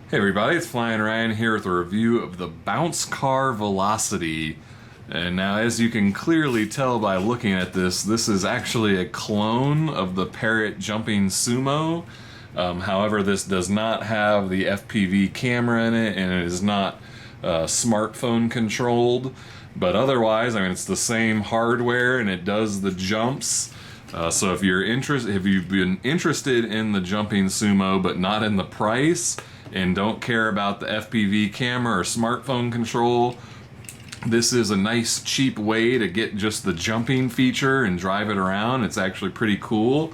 Hey everybody, it's Flyin Ryan here with a review of the Bounce Car Velocity. And now, as you can clearly tell by looking at this is actually a clone of the Parrot Jumping Sumo. However, this does not have the FPV camera in it, and it is not smartphone controlled. But otherwise, I mean, it's the same hardware, and it does the jumps. So if you've been interested in the Jumping Sumo but not in the price, and don't care about the FPV camera or smartphone control, this is a nice cheap way to get just the jumping feature and drive it around. It's actually pretty cool.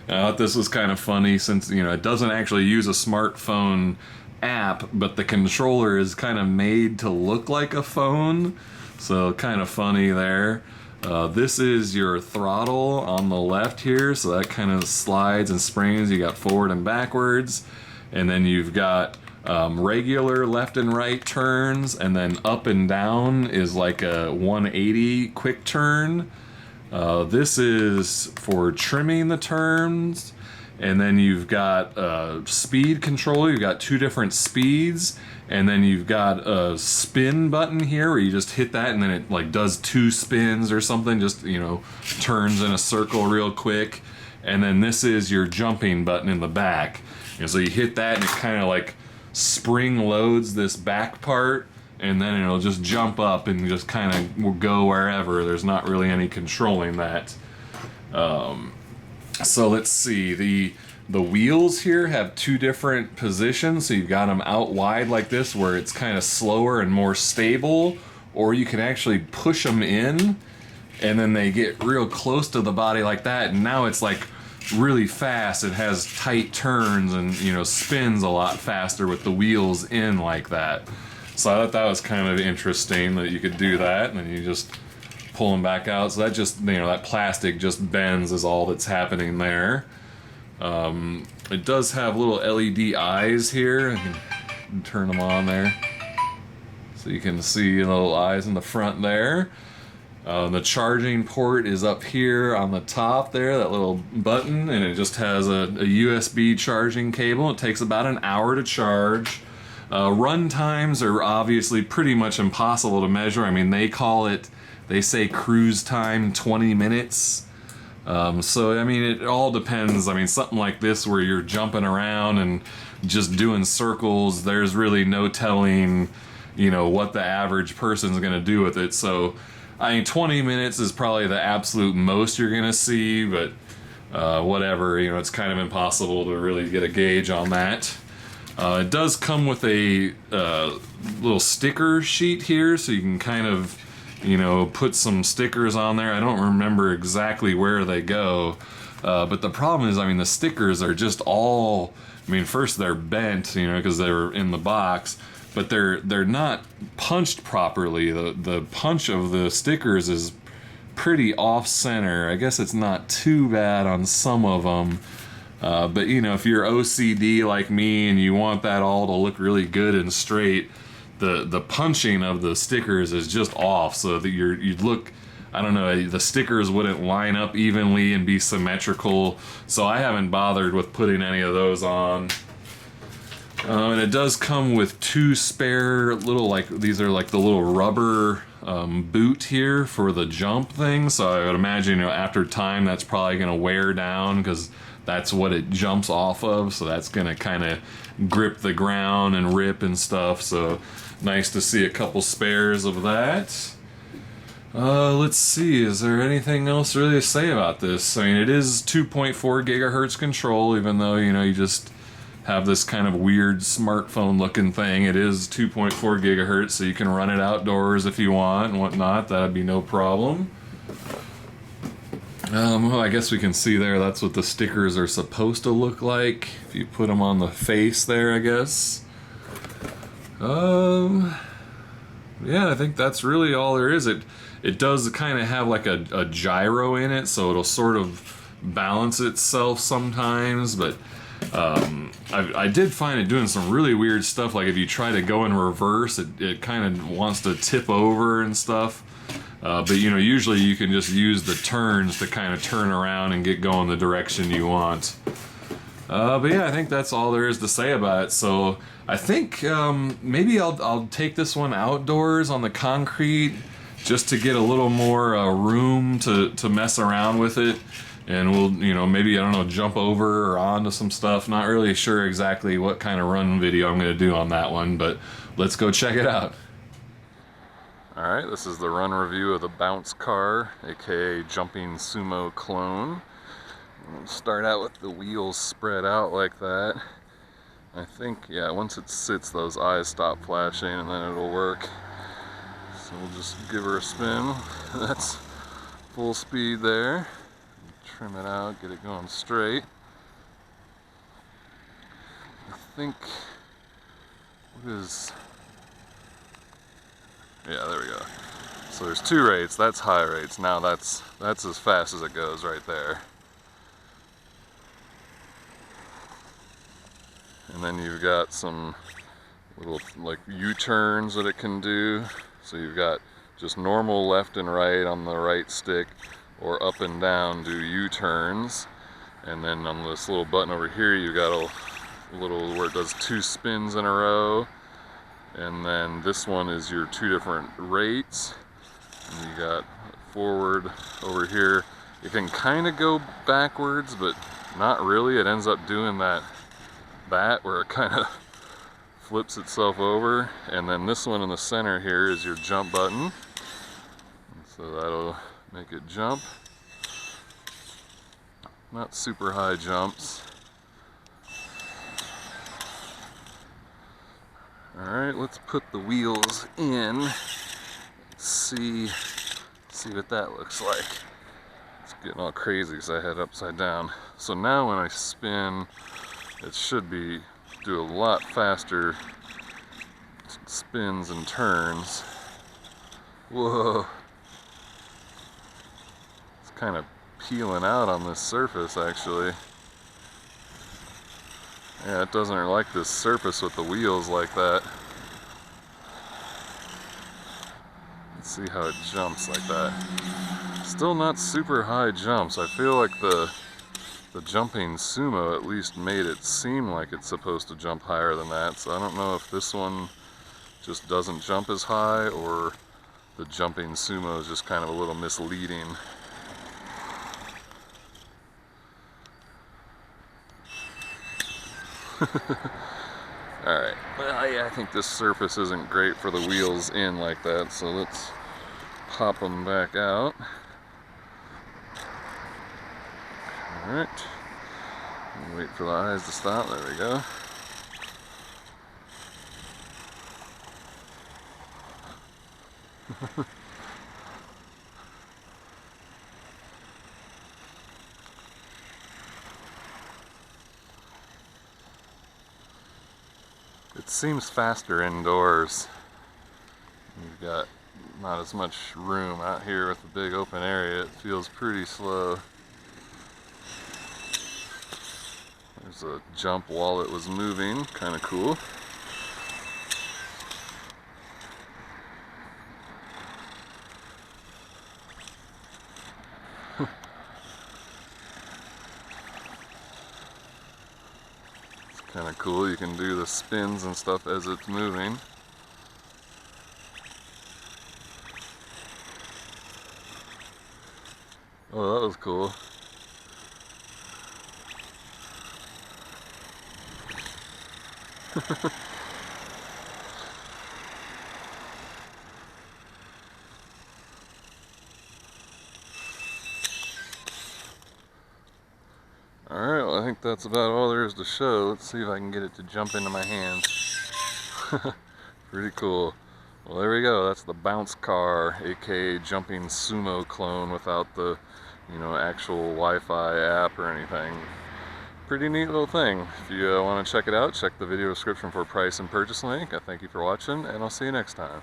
I thought this was kind of funny since, it doesn't actually use a smartphone app, but the controller is kind of made to look like a phone, so kind of funny there. This is your throttle on the left here, so that kind of slides and springs. You got forward and backwards. And then you've got regular left and right turns, and then up and down is like a 180 quick turn. This is for trimming the turns. And then you've got speed control. You've got two different speeds. And then you've got a spin button here where you just hit that and then it like does two spins or something, just, turns in a circle real quick. And then this is your jumping button in the back. And so you hit that and it kind of like spring loads this back part, and then it'll just jump up and just kind of go wherever. There's not really any controlling that. So let's see, the wheels here have two different positions. So you've got them out wide like this where it's kind of slower and more stable, or you can actually push them in and then they get real close to the body like that, and now it's like really fast. It has tight turns and spins a lot faster with the wheels in like that. So I thought that was kind of interesting that you could do that, and then you just pull them back out. So that just that plastic just bends is all that's happening there. It does have little LED eyes here. I can turn them on there so you can see little eyes in the front there. The charging port is up here on the top there, that little button, and it just has a USB charging cable. It takes about an hour to charge. Run times are obviously pretty much impossible to measure. I mean, they say cruise time 20 minutes. So, I mean, it all depends. I mean, something like this where you're jumping around and just doing circles, there's really no telling, what the average person's gonna do with it. So, I mean, 20 minutes is probably the absolute most you're gonna see, but whatever, it's kind of impossible to really get a gauge on that. It does come with a little sticker sheet here, so you can kind of, put some stickers on there. I don't remember exactly where they go, but the problem is, I mean, the stickers are just all, first they're bent, because they were in the box, but they're not punched properly. The punch of the stickers is pretty off center. I guess it's not too bad on some of them, but if you're OCD like me and you want that all to look really good and straight, the punching of the stickers is just off, so that you'd look, I don't know, the stickers wouldn't line up evenly and be symmetrical. So I haven't bothered with putting any of those on. And it does come with two spare little, these are like the little rubber boot here for the jump thing. So I would imagine, after time, that's probably going to wear down because that's what it jumps off of. So that's going to kind of grip the ground and rip and stuff. So nice to see a couple spares of that. Let's see, is there anything else really to say about this? I mean, it is 2.4 gigahertz control, even though, you just have this kind of weird smartphone looking thing. It is 2.4 gigahertz, so you can run it outdoors if you want and whatnot. That'd be no problem. Well, I guess we can see there, that's what the stickers are supposed to look like if you put them on the face there, I guess. Yeah, I think that's really all there is. It does kind of have like a gyro in it, so it'll sort of balance itself sometimes, but I did find it doing some really weird stuff. Like if you try to go in reverse, it kind of wants to tip over and stuff. But usually you can just use the turns to kind of turn around and get going the direction you want. But yeah, I think that's all there is to say about it. So I think maybe I'll take this one outdoors on the concrete just to get a little more room to mess around with it. And we'll, maybe, I don't know, jump over or onto some stuff. Not really sure exactly what kind of run video I'm going to do on that one, but let's go check it out. Alright, this is the run review of the bounce car, aka Jumping Sumo clone. We'll start out with the wheels spread out like that. I think, yeah, once it sits, those eyes stop flashing and then it'll work. So we'll just give her a spin. That's full speed there. Trim it out, get it going straight. I think, yeah, there we go. So there's 2 rates, that's high rates. Now that's as fast as it goes right there. And then you've got some little like U-turns that it can do. So you've got just normal left and right on the right stick, or up and down do U-turns. And then on this little button over here, you've got a little where it does 2 spins in a row. And then this one is your 2 different rates. And you got forward over here. It can kind of go backwards, but not really. It ends up doing that where it kind of flips itself over. And then this one in the center here is your jump button. So that'll make it jump. Not super high jumps. Alright, let's put the wheels in. See what that looks like. It's getting all crazy because I had it upside down. So now when I spin, it should do a lot faster spins and turns. Whoa. It's kind of peeling out on this surface actually. Yeah, it doesn't like this surface with the wheels like that. Let's see how it jumps like that. Still not super high jumps. I feel like the Jumping Sumo at least made it seem like it's supposed to jump higher than that. So I don't know if this one just doesn't jump as high, or the Jumping Sumo is just kind of a little misleading. Alright, well yeah, I think this surface isn't great for the wheels in like that, so let's pop them back out. Alright, wait for the eyes to stop, there we go. It seems faster indoors. You've got not as much room out here with the big open area. It feels pretty slow. There's a jump while it was moving, kind of cool. Kind of cool, you can do the spins and stuff as it's moving. Oh, that was cool. Alright, well I think that's about all there is to show. Let's see if I can get it to jump into my hands. Pretty cool. Well, there we go. That's the bounce car, aka Jumping Sumo clone without the, actual Wi-Fi app or anything. Pretty neat little thing. If you want to check it out, check the video description for price and purchase link. I thank you for watching, and I'll see you next time.